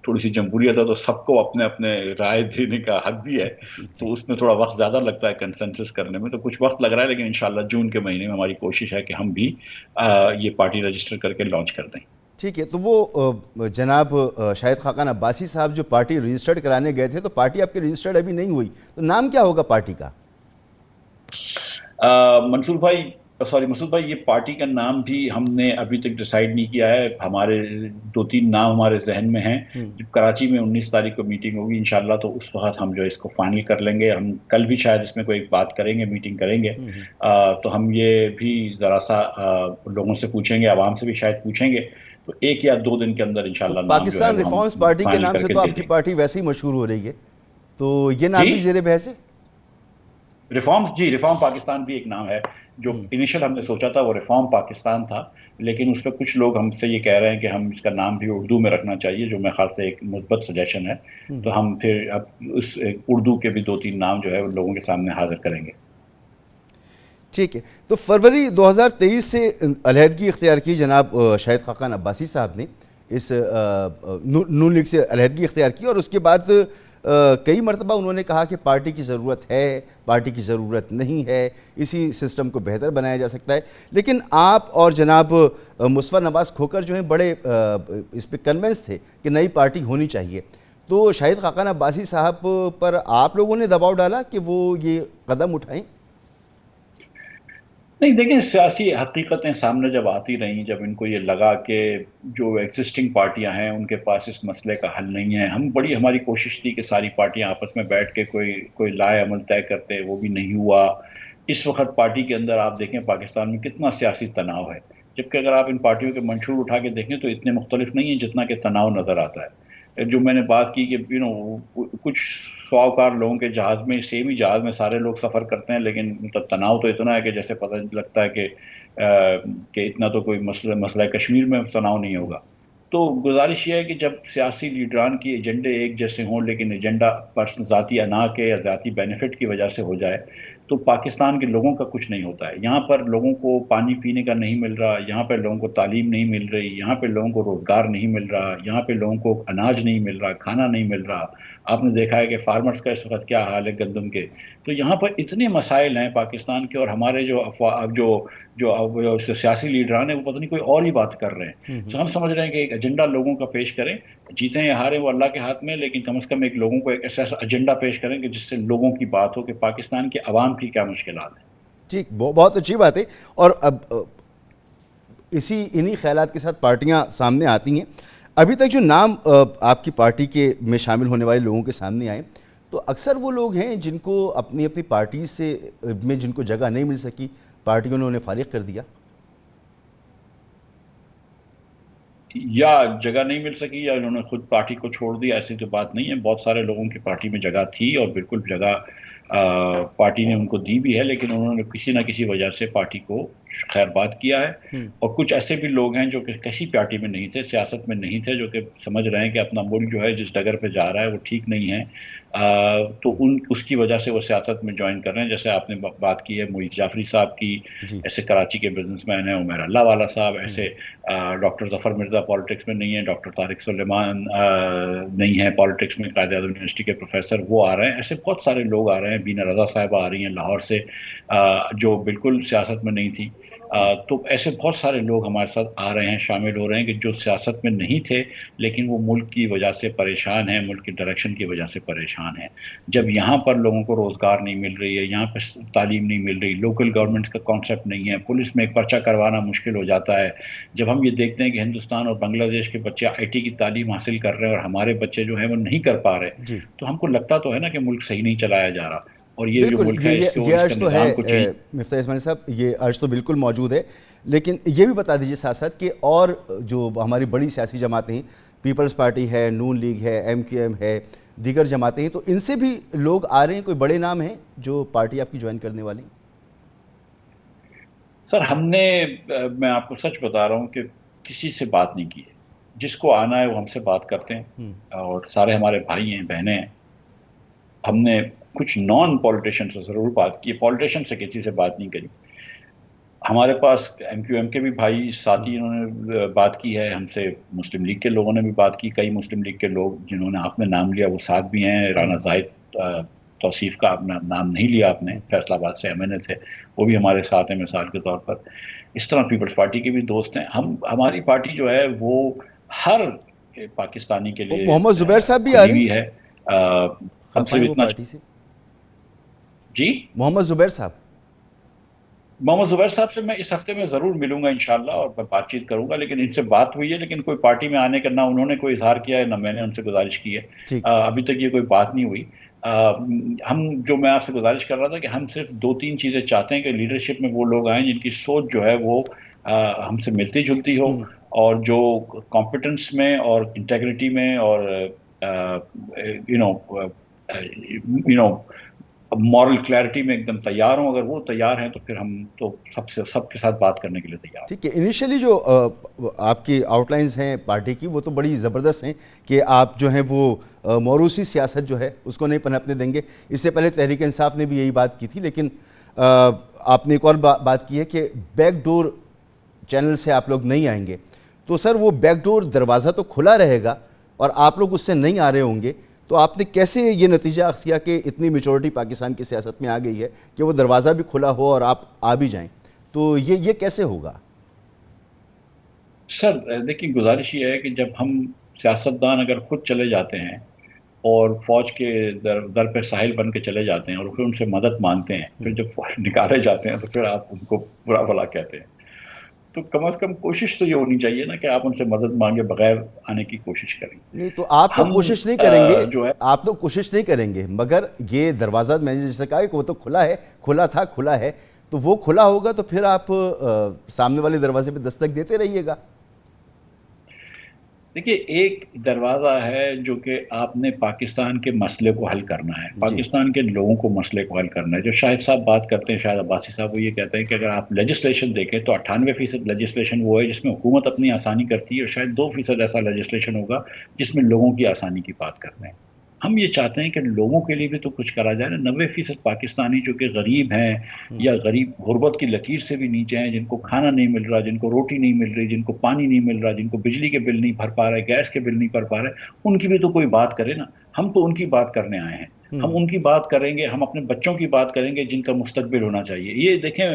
تھوڑی سی جمہوریت ہے تو سب کو اپنے اپنے رائے دینے کا حق بھی ہے، تو اس میں تھوڑا وقت زیادہ لگتا ہے کنسنسس کرنے میں، تو کچھ وقت لگ رہا ہے، لیکن انشاءاللہ جون کے مہینے میں ہماری کوشش ہے کہ ہم بھی یہ پارٹی رجسٹر کر کے لانچ کر دیں۔ ٹھیک ہے، تو وہ جناب شاہد خاقان عباسی صاحب جو پارٹی رجسٹرڈ کرانے گئے تھے، تو پارٹی آپ کی رجسٹرڈ ابھی نہیں ہوئی، تو نام کیا ہوگا پارٹی کا؟ مسعود بھائی یہ پارٹی کا نام بھی ہم نے ابھی تک ڈیسائیڈ نہیں کیا ہے۔ ہمارے 2-3 نام ہمارے ذہن میں ہیں۔ جب کراچی میں 19 تاریخ کو میٹنگ ہوگی انشاءاللہ تو اس وقت ہم جو اس کو فائنل کر لیں گے۔ ہم کل بھی شاید اس میں کوئی بات کریں گے، میٹنگ کریں گے، تو ہم یہ بھی ذرا سا لوگوں سے پوچھیں گے، عوام سے بھی شاید پوچھیں گے، تو 1 یا 2 دن کے اندر انشاءاللہ پاکستان ریفارمز پارٹی کے نام سے تو آپ کی پارٹی ویسے ہی مشہور ہو رہی ہے، تو یہ نام بھی زیر بحث ہے؟ ریفارم پاکستان بھی ایک نام ہے۔ جو انیشل ہم نے سوچا تھا وہ ریفارم پاکستان تھا، لیکن اس پہ کچھ لوگ ہم سے یہ کہہ رہے ہیں کہ ہم اس کا نام بھی اردو میں رکھنا چاہیے، جو میرے خیال سے ایک مثبت سجیشن ہے، تو ہم پھر اب اس اردو کے بھی 2-3 نام جو ہے ان لوگوں کے سامنے حاضر کریں گے۔ ٹھیک ہے، تو فروری 2023 سے علیحدگی اختیار کی جناب شاہد خاقان عباسی صاحب نے، اس نون لیگ سے علیحدگی اختیار کی، اور اس کے بعد کئی مرتبہ انہوں نے کہا کہ پارٹی کی ضرورت ہے، پارٹی کی ضرورت نہیں ہے، اسی سسٹم کو بہتر بنایا جا سکتا ہے، لیکن آپ اور جناب مصطفیٰ نواز کھوکر جو ہیں بڑے اس پہ کنونس تھے کہ نئی پارٹی ہونی چاہیے، تو شاہد خاقان عباسی صاحب پر آپ لوگوں نے دباؤ ڈالا کہ وہ یہ قدم اٹھائیں؟ نہیں، دیکھیں، سیاسی حقیقتیں سامنے جب آتی رہیں، جب ان کو یہ لگا کہ جو ایگزسٹنگ پارٹیاں ہیں ان کے پاس اس مسئلے کا حل نہیں ہے، ہماری کوشش تھی کہ ساری پارٹیاں آپس میں بیٹھ کے کوئی لائے عمل طے کرتے، وہ بھی نہیں ہوا۔ اس وقت پارٹی کے اندر آپ دیکھیں پاکستان میں کتنا سیاسی تناؤ ہے، جبکہ اگر آپ ان پارٹیوں کے منشور اٹھا کے دیکھیں تو اتنے مختلف نہیں ہیں جتنا کہ تناؤ نظر آتا ہے۔ جو میں نے بات کی کہ کچھ سواوکار لوگوں کے جہاز میں، سیم ہی جہاز میں سارے لوگ سفر کرتے ہیں، لیکن مطلب تناؤ تو اتنا ہے کہ جیسے پتہ لگتا ہے کہ اتنا تو کوئی مسئلہ کشمیر میں تناؤ نہیں ہوگا۔ تو گزارش یہ ہے کہ جب سیاسی لیڈران کی ایجنڈے ایک جیسے ہوں، لیکن ایجنڈا پرسنل ذاتی انا کے یا ذاتی بینیفٹ کی وجہ سے ہو جائے، تو پاکستان کے لوگوں کا کچھ نہیں ہوتا ہے۔ یہاں پر لوگوں کو پانی پینے کا نہیں مل رہا، یہاں پہ لوگوں کو تعلیم نہیں مل رہی، یہاں پہ لوگوں کو روزگار نہیں مل رہا، یہاں پہ لوگوں کو اناج نہیں مل رہا، کھانا نہیں مل رہا۔ آپ نے دیکھا ہے کہ فارمرز کا اس وقت کیا حال ہے گندم کے۔ تو یہاں پر اتنے مسائل ہیں پاکستان کے، اور ہمارے جو سیاسی لیڈران ہیں وہ پتہ نہیں کوئی اور ہی بات کر رہے ہیں۔ تو ہم سمجھ رہے ہیں کہ ایک ایجنڈا لوگوں کا پیش کریں، جیتیں یا ہاریں وہ اللہ کے ہاتھ میں، لیکن کم از کم ایک لوگوں کو ایک ایسا ایجنڈا پیش کریں کہ جس سے لوگوں کی بات ہو کہ پاکستان کے عوام کی کیا مشکلات ہیں۔ ٹھیک، بہت اچھی بات ہے۔ اور اب انہی خیالات کے ساتھ پارٹیاں سامنے آتی ہیں۔ ابھی تک جو نام آپ کی پارٹی کے میں شامل ہونے والے لوگوں کے سامنے آئے، تو اکثر وہ لوگ ہیں جن کو اپنی پارٹی سے میں جن کو جگہ نہیں مل سکی، پارٹیوں نے انہیں فارغ کر دیا، یا جگہ نہیں مل سکی یا انہوں نے خود پارٹی کو چھوڑ دیا، ایسی تو بات نہیں ہے۔ بہت سارے لوگوں کی پارٹی میں جگہ تھی اور بالکل جگہ پارٹی نے ان کو دی بھی ہے، لیکن انہوں نے کسی نہ کسی وجہ سے پارٹی کو خیر بات کیا ہے۔ اور کچھ ایسے بھی لوگ ہیں جو کہ کسی پارٹی میں نہیں تھے، سیاست میں نہیں تھے، جو کہ سمجھ رہے ہیں کہ اپنا ملک جو ہے جس ڈگر پہ جا رہا ہے وہ ٹھیک نہیں ہے، تو اس کی وجہ سے وہ سیاست میں جوائن کر رہے ہیں۔ جیسے آپ نے بات کی ہے معیز جعفری صاحب کی، ایسے کراچی کے بزنس مین ہیں عمیر اللہ والا صاحب، ایسے ڈاکٹر ظفر مرزا پالیٹکس میں نہیں ہے، ڈاکٹر طارق سلیمان نہیں ہے پالیٹکس میں، قائد اعظم یونیورسٹی کے پروفیسر، وہ آ رہے ہیں۔ ایسے بہت سارے لوگ آ رہے ہیں، بینا رضا صاحبہ آ رہی ہیں لاہور سے، جو بالکل سیاست میں نہیں تھی۔ تو ایسے بہت سارے لوگ ہمارے ساتھ آ رہے ہیں، شامل ہو رہے ہیں، کہ جو سیاست میں نہیں تھے لیکن وہ ملک کی وجہ سے پریشان ہیں، ملک کی ڈائریکشن کی وجہ سے پریشان ہیں۔ جب یہاں پر لوگوں کو روزگار نہیں مل رہی ہے، یہاں پر تعلیم نہیں مل رہی، لوکل گورنمنٹس کا کانسیپٹ نہیں ہے، پولیس میں ایک پرچہ کروانا مشکل ہو جاتا ہے، جب ہم یہ دیکھتے ہیں کہ ہندوستان اور بنگلہ دیش کے بچے آئی ٹی کی تعلیم حاصل کر رہے ہیں اور ہمارے بچے جو ہیں وہ نہیں کر پا رہے، تو ہم کو لگتا تو ہے نا کہ ملک صحیح نہیں چلایا جا رہا۔ اور یہ جو ملک ہے یہ عرض تو ہے مفتاح اسماعیلی صاحب، یہ عرض تو بالکل موجود ہے، لیکن یہ بھی بتا دیجئے ساتھ ساتھ کہ اور جو ہماری بڑی سیاسی جماعتیں ہیں، پیپلز پارٹی ہے، نون لیگ ہے، ایم کیو ایم ہے، دیگر جماعتیں ہیں، تو ان سے بھی لوگ آ رہے ہیں؟ کوئی بڑے نام ہیں جو پارٹی آپ کی جوائن کرنے والی؟ سر میں آپ کو سچ بتا رہا ہوں کہ کسی سے بات نہیں کی ہے۔ جس کو آنا ہے وہ ہم سے بات کرتے ہیں، اور سارے ہمارے بھائی ہیں، بہنیں ہیں۔ ہم نے کچھ نان پولیٹیشن سے ضرور بات کی، پولیٹیشن سے کسی سے بات نہیں کری۔ ہمارے پاس ایم کیو ایم کے بھی بھائی ساتھی انہوں نے بات کی ہے ہم سے، مسلم لیگ کے لوگوں نے بھی بات کی، کئی مسلم لیگ کے لوگ جنہوں نے آپ نے نام لیا وہ ساتھ بھی ہیں۔ رانا زاہد توصیف کا اپنا نام نہیں لیا آپ نے، فیصل آباد سے ایم این اے تھے، وہ بھی ہمارے ساتھ ہیں مثال کے طور پر۔ اس طرح پیپلز پارٹی کے بھی دوست ہیں۔ ہماری پارٹی جو ہے وہ ہر پاکستانی کے لیے محمد زبیر صاحب بھی آ رہے ہیں ہے۔ ہم سے اتنا جی محمد زبیر صاحب سے میں اس ہفتے میں ضرور ملوں گا انشاءاللہ، اور میں بات چیت کروں گا، لیکن ان سے بات ہوئی ہے، لیکن کوئی پارٹی میں آنے کا نہ انہوں نے کوئی اظہار کیا ہے نہ میں نے ان سے گزارش کی ہے۔ ابھی تک یہ کوئی بات نہیں ہوئی۔ میں آپ سے گزارش کر رہا تھا کہ ہم صرف 2-3 چیزیں چاہتے ہیں کہ لیڈرشپ میں وہ لوگ آئیں جن کی سوچ جو ہے وہ ہم سے ملتی جلتی ہو، اور جو کمپیٹنس میں اور انٹیگریٹی میں اور مورل کلیئرٹی میں ایک دم تیار ہوں۔ اگر وہ تیار ہیں تو پھر ہم تو سب کے ساتھ بات کرنے کے لیے تیار ہیں۔ ٹھیک ہے، انیشلی جو آپ کی آؤٹ لائنز ہیں پارٹی کی وہ تو بڑی زبردست ہیں کہ آپ جو ہیں وہ موروثی سیاست جو ہے اس کو نہیں پنپنے دیں گے۔ اس سے پہلے تحریک انصاف نے بھی یہی بات کی تھی، لیکن آپ نے ایک اور بات کی ہے کہ بیک ڈور چینل سے آپ لوگ نہیں آئیں گے۔ تو سر وہ بیک ڈور دروازہ تو کھلا رہے گا اور آپ لوگ اس سے نہیں آ رہے ہوں گے، تو آپ نے کیسے یہ نتیجہ اخذ کیا کہ اتنی میچورٹی پاکستان کی سیاست میں آ گئی ہے کہ وہ دروازہ بھی کھلا ہو اور آپ آ بھی جائیں؟ تو یہ کیسے ہوگا؟ سر دیکھیں، گزارش یہ ہے کہ جب ہم سیاستدان اگر خود چلے جاتے ہیں اور فوج کے در پہ ساحل بن کے چلے جاتے ہیں اور پھر ان سے مدد مانگتے ہیں، پھر جب فوج نکالے جاتے ہیں تو پھر آپ ان کو برا بھلا کہتے ہیں، تو کم از کم کوشش تو یہ ہونی چاہیے نا کہ آپ ان سے مدد مانگے بغیر آنے کی کوشش کریں۔ نہیں تو آپ تو کوشش نہیں کریں گے، آپ تو کوشش نہیں کریں گے، مگر یہ دروازہ میں نے جیسے کہا کہ وہ تو کھلا ہے، کھلا تھا، کھلا ہے، تو وہ کھلا ہوگا تو پھر آپ سامنے والے دروازے پہ دستک دیتے رہیے گا۔ دیکھیے ایک دروازہ ہے جو کہ آپ نے پاکستان کے مسئلے کو حل کرنا ہے، پاکستان کے لوگوں کو مسئلے کو حل کرنا ہے. جو شاہد صاحب بات کرتے ہیں، شاہد عباسی صاحب، وہ یہ کہتے ہیں کہ اگر آپ لیجسلیشن دیکھیں تو 98% لیجسلیشن وہ ہے جس میں حکومت اپنی آسانی کرتی ہے، اور شاید 2% ایسا لیجسلیشن ہوگا جس میں لوگوں کی آسانی کی بات کرتے ہیں. ہم یہ چاہتے ہیں کہ لوگوں کے لیے بھی تو کچھ کرا جائے نا. 90% پاکستانی جو کہ غریب ہیں یا غریب غربت کی لکیر سے بھی نیچے ہیں، جن کو کھانا نہیں مل رہا، جن کو روٹی نہیں مل رہی، جن کو پانی نہیں مل رہا، جن کو بجلی کے بل نہیں بھر پا رہے، گیس کے بل نہیں بھر پا رہے، ان کی بھی تو کوئی بات کرے نا. ہم تو ان کی بات کرنے آئے ہیں، ہم ان کی بات کریں گے، ہم اپنے بچوں کی بات کریں گے جن کا مستقبل ہونا چاہیے. یہ دیکھیں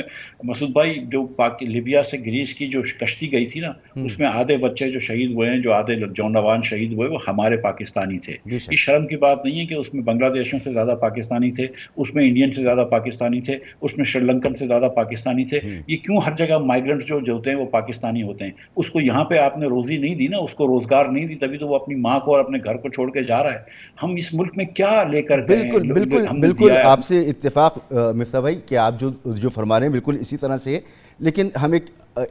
مسعود بھائی، جو لیبیا سے گریس کی جو کشتی گئی تھی نا، اس میں آدھے بچے جو شہید ہوئے ہیں، جو آدھے جوانوان شہید ہوئے، وہ ہمارے پاکستانی تھے. یہ شرم کی بات نہیں ہے کہ اس میں بنگلہ دیشوں سے زیادہ پاکستانی تھے، اس میں انڈین سے زیادہ پاکستانی تھے، اس میں شری لنکن سے زیادہ پاکستانی تھے. یہ کیوں ہر جگہ مائیگرنٹ جو ہوتے ہیں وہ پاکستانی ہوتے ہیں؟ اس کو یہاں پہ آپ نے روزی نہیں دی نا، اس کو روزگار نہیں دی، تبھی تو وہ اپنی ماں کو اور اپنے گھر کو چھوڑ کے جا رہا ہے. ہم اس ملک میں کیا لے کر گئے ہیں؟ بالکل آپ سے اتفاق مفتاح بھائی کہ آپ جو فرما رہے ہیں بالکل اسی طرح سے ہے. لیکن ہم ایک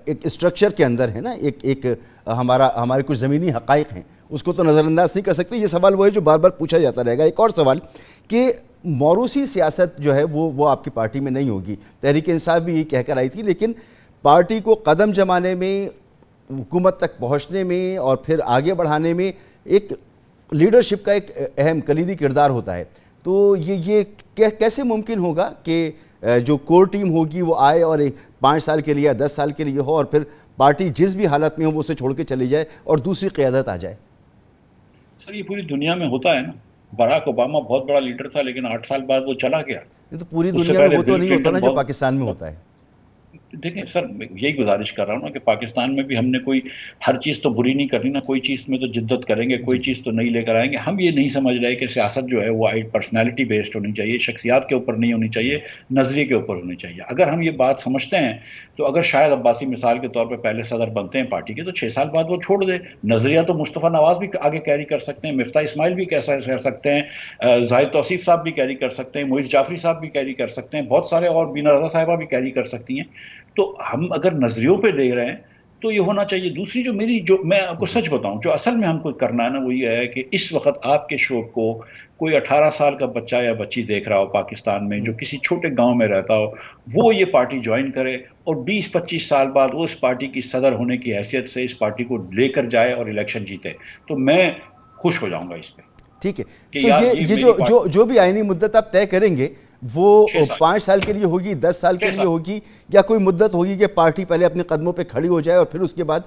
اسٹرکچر کے اندر ہے نا، ایک ہمارے کچھ زمینی حقائق ہیں، اس کو تو نظر انداز نہیں کر سکتے. یہ سوال وہ ہے جو بار بار پوچھا جاتا رہے گا. ایک اور سوال کہ موروثی سیاست جو ہے وہ آپ کی پارٹی میں نہیں ہوگی. تحریک انصاف بھی یہ کہہ کر آئی تھی، لیکن پارٹی کو قدم جمانے میں، حکومت تک پہنچنے میں اور پھر آگے بڑھانے میں ایک لیڈرشپ کا ایک اہم کلیدی کردار ہوتا ہے. تو یہ کیسے ممکن ہوگا کہ جو کور ٹیم ہوگی وہ آئے اور 5 سال کے لیے یا 10 سال کے لیے ہو، اور پھر پارٹی جس بھی حالت میں ہو وہ اسے چھوڑ کے چلی جائے اور دوسری قیادت آ جائے؟ سر یہ پوری دنیا میں ہوتا ہے نا. براک اوباما بہت بڑا لیڈر تھا، لیکن 8 سال بعد وہ چلا گیا. یہ تو پوری دنیا میں وہ تو نہیں ہوتا نا جو پاکستان میں ہوتا ہے. دیکھیں سر، یہی گزارش کر رہا ہوں نا کہ پاکستان میں بھی ہم نے کوئی ہر چیز تو بری نہیں کرنی نا، کوئی چیز میں تو جدت کریں گے، کوئی چیز تو نہیں لے کر آئیں گے. ہم یہ نہیں سمجھ رہے کہ سیاست جو ہے وہ پرسنالٹی بیسڈ ہونی چاہیے، شخصیات کے اوپر نہیں ہونی چاہیے، نظریے کے اوپر ہونی چاہیے. اگر ہم یہ بات سمجھتے ہیں تو اگر شاہد عباسی مثال کے طور پہ پہلے صدر بنتے ہیں پارٹی کے، تو 6 سال بعد وہ چھوڑ دے. نظریہ تو مصطفیٰ نواز بھی آگے کیری کر سکتے ہیں، مفتاح اسماعیل بھی کر سکتے ہیں، زاہد توصیف صاحب بھی کیری کر سکتے ہیں، معیز جعفری صاحب بھی کیری کر سکتے ہیں، بہت سارے اور بینا رضا صاحبہ بھی کیری کر سکتی ہیں. تو ہم اگر نظریوں پہ دیکھ رہے ہیں تو یہ ہونا چاہیے. دوسری جو میں آپ کو سچ بتاؤں، جو اصل میں ہم کو کرنا ہے نا، وہ یہ ہے کہ اس وقت آپ کے شو کو کوئی 18 سال کا بچہ یا بچی دیکھ رہا ہو پاکستان میں، جو کسی چھوٹے گاؤں میں رہتا ہو، وہ یہ پارٹی جوائن کرے اور 20-25 سال بعد وہ اس پارٹی کی صدر ہونے کی حیثیت سے اس پارٹی کو لے کر جائے اور الیکشن جیتے، تو میں خوش ہو جاؤں گا اس پہ. ٹھیک ہے. تو یہ جو بھی آئینی مدت آپ طے کریں گے وہ 5 سال کے لیے ہوگی، 10 سال کے لیے ہوگی، یا کوئی مدت ہوگی کہ پارٹی پہلے اپنے قدموں پہ کھڑی ہو جائے اور پھر اس کے بعد؟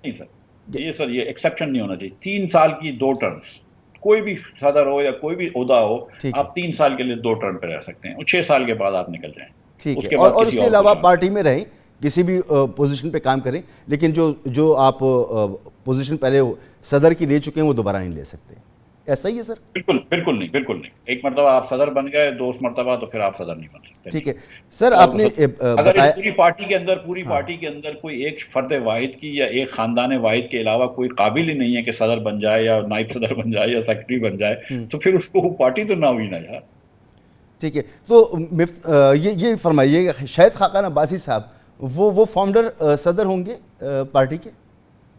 نہیں سر، یہ ایکسیپشن نہیں ہونا چاہیے. 3 سال کی 2 ٹرمز، کوئی بھی صدر ہو یا کوئی بھی عہدہ ہو، آپ 3 سال کے لیے 2 ٹرم پہ رہ سکتے ہیں، اور 6 سال کے بعد آپ نکل جائیں. ٹھیک ہے. اور اس کے علاوہ پارٹی میں رہیں، کسی بھی پوزیشن پہ کام کریں، لیکن جو آپ پوزیشن پہلے صدر کی لے چکے ہیں وہ دوبارہ نہیں لے سکتے. ایسا ہی ہے سر؟ بالکل نہیں. ایک مرتبہ آپ صدر بن گئے، 2 مرتبہ تو پھر آپ صدر نہیں بن سکتے. ٹھیک ہے سر. آپ نے اگر پوری پارٹی کے اندر کوئی ایک فرد واحد کی یا ایک خاندان واحد کے علاوہ کوئی قابل ہی نہیں ہے کہ صدر بن جائے یا نائب صدر بن جائے یا سیکرٹری بن جائے، تو پھر اس کو پارٹی تو نہ ہوئی نا یار. ٹھیک ہے. تو یہ فرمائیے، شاہد خاقان عباسی صاحب وہ فاؤنڈر صدر ہوں گے پارٹی کے؟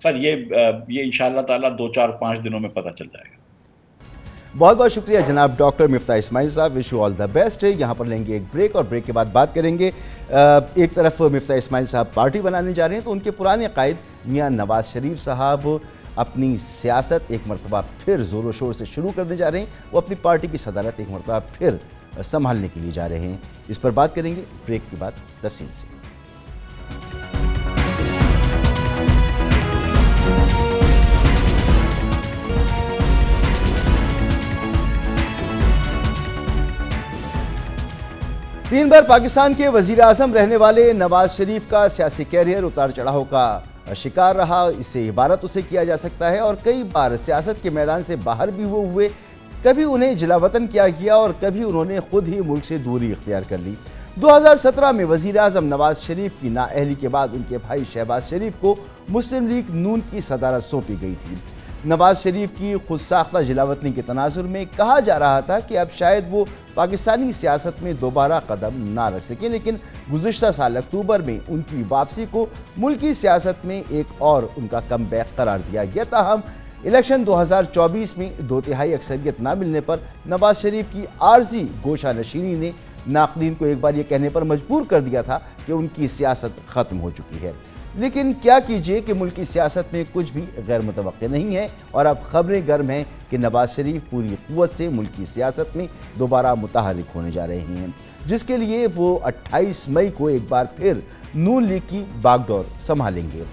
سر یہ انشاءاللہ تعالیٰ 2-4-5 دنوں میں پتہ چل جائے گا. بہت بہت شکریہ جناب ڈاکٹر مفتاح اسماعیل صاحب. Wish you all the best. یہاں پر لیں گے ایک بریک، اور بریک کے بعد بات کریں گے. ایک طرف مفتاح اسماعیل صاحب پارٹی بنانے جا رہے ہیں، تو ان کے پرانے قائد میاں نواز شریف صاحب اپنی سیاست ایک مرتبہ پھر زور و شور سے شروع کرنے جا رہے ہیں. وہ اپنی پارٹی کی صدارت ایک مرتبہ پھر سنبھالنے کے لیے جا رہے ہیں. اس پر بات کریں گے بریک کے بعد تفصیل سے. تین بار پاکستان کے وزیر اعظم رہنے والے نواز شریف کا سیاسی کیریئر اتار چڑھاؤ کا شکار رہا. اس سے عبارت اسے کیا جا سکتا ہے، اور کئی بار سیاست کے میدان سے باہر بھی وہ ہوئے. کبھی انہیں جلا وطن کیا گیا اور کبھی انہوں نے خود ہی ملک سے دوری اختیار کر لی. 2017 میں وزیر اعظم نواز شریف کی نااہلی کے بعد ان کے بھائی شہباز شریف کو مسلم لیگ نون کی صدارت سونپی گئی تھی. نواز شریف کی خود ساختہ جلاوطنی کے تناظر میں کہا جا رہا تھا کہ اب شاید وہ پاکستانی سیاست میں دوبارہ قدم نہ رکھ سکیں، لیکن گزشتہ سال اکتوبر میں ان کی واپسی کو ملکی سیاست میں ایک اور ان کا کم بیک قرار دیا گیا۔ تاہم الیکشن 2024 میں 2/3 اکثریت نہ ملنے پر نواز شریف کی عارضی گوشہ نشینی نے ناقدین کو ایک بار یہ کہنے پر مجبور کر دیا تھا کہ ان کی سیاست ختم ہو چکی ہے۔ لیکن کیا کیجئے کہ ملکی سیاست میں کچھ بھی غیر متوقع نہیں ہے، اور اب خبریں گرم ہیں کہ نواز شریف پوری قوت سے ملکی سیاست میں دوبارہ متحرک ہونے جا رہے ہیں، جس کے لیے وہ 28 مئی کو ایک بار پھر نون لیگ کی باغ ڈور سنبھالیں گے۔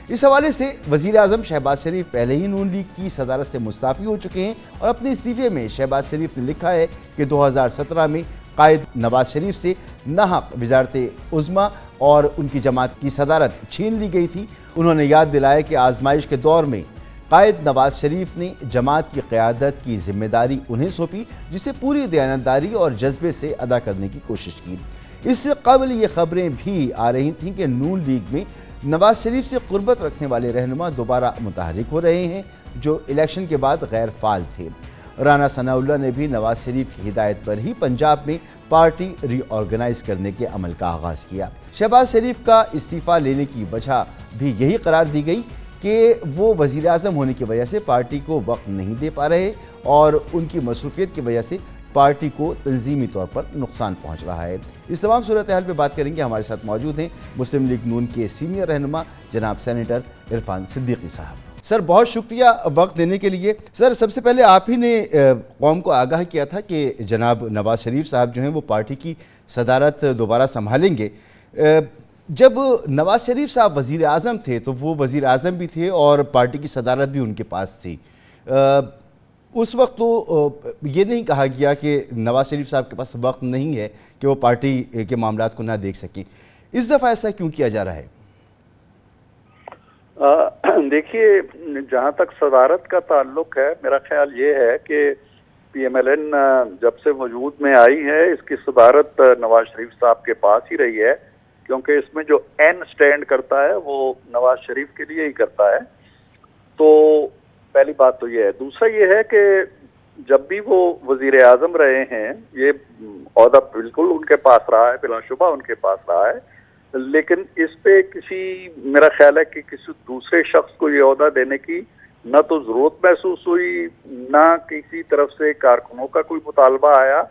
اس حوالے سے وزیر اعظم شہباز شریف پہلے ہی نون لیگ کی صدارت سے مستعفی ہو چکے ہیں، اور اپنے استعفے میں شہباز شریف نے لکھا ہے کہ 2017 میں قائد نواز شریف سے ناحق وزارت عظمیٰ اور ان کی جماعت کی صدارت چھین لی گئی تھی۔ انہوں نے یاد دلایا کہ آزمائش کے دور میں قائد نواز شریف نے جماعت کی قیادت کی ذمہ داری انہیں سونپی، جسے پوری دیانتداری اور جذبے سے ادا کرنے کی کوشش کی۔ اس سے قبل یہ خبریں بھی آ رہی تھیں کہ نون لیگ میں نواز شریف سے قربت رکھنے والے رہنما دوبارہ متحرک ہو رہے ہیں، جو الیکشن کے بعد غیر فعال تھے۔ رانا ثناء اللہ نے بھی نواز شریف کی ہدایت پر ہی پنجاب میں پارٹی ری آرگنائز کرنے کے عمل کا آغاز کیا۔ شہباز شریف کا استعفیٰ لینے کی وجہ بھی یہی قرار دی گئی کہ وہ وزیر اعظم ہونے کی وجہ سے پارٹی کو وقت نہیں دے پا رہے، اور ان کی مصروفیت کی وجہ سے پارٹی کو تنظیمی طور پر نقصان پہنچ رہا ہے۔ اس تمام صورتحال پہ بات کریں گے، ہمارے ساتھ موجود ہیں مسلم لیگ نون کے سینئر رہنما جناب سینیٹر عرفان صدیقی صاحب۔ سر بہت شکریہ وقت دینے کے لیے۔ سر سب سے پہلے آپ ہی نے قوم کو آگاہ کیا تھا کہ جناب نواز شریف صاحب جو ہیں وہ پارٹی کی صدارت دوبارہ سنبھالیں گے۔ جب نواز شریف صاحب وزیر اعظم تھے تو وہ وزیر اعظم بھی تھے اور پارٹی کی صدارت بھی ان کے پاس تھی۔ اس وقت تو یہ نہیں کہا گیا کہ نواز شریف صاحب کے پاس وقت نہیں ہے کہ وہ پارٹی کے معاملات کو نہ دیکھ سکیں۔ اس دفعہ ایسا کیوں کیا جا رہا ہے؟ دیکھیے، جہاں تک صدارت کا تعلق ہے، میرا خیال یہ ہے کہ پی ایم ایل این جب سے وجود میں آئی ہے، اس کی صدارت نواز شریف صاحب کے پاس ہی رہی ہے، کیونکہ اس میں جو این سٹینڈ کرتا ہے وہ نواز شریف کے لیے ہی کرتا ہے۔ تو پہلی بات تو یہ ہے۔ دوسرا یہ ہے کہ جب بھی وہ وزیر اعظم رہے ہیں، یہ عہدہ بالکل ان کے پاس رہا ہے، بلا شبہ ان کے پاس رہا ہے، لیکن اس پہ میرا خیال ہے کہ کسی دوسرے شخص کو یہ عہدہ دینے کی نہ تو ضرورت محسوس ہوئی، نہ کسی طرف سے کارکنوں کا کوئی مطالبہ آیا،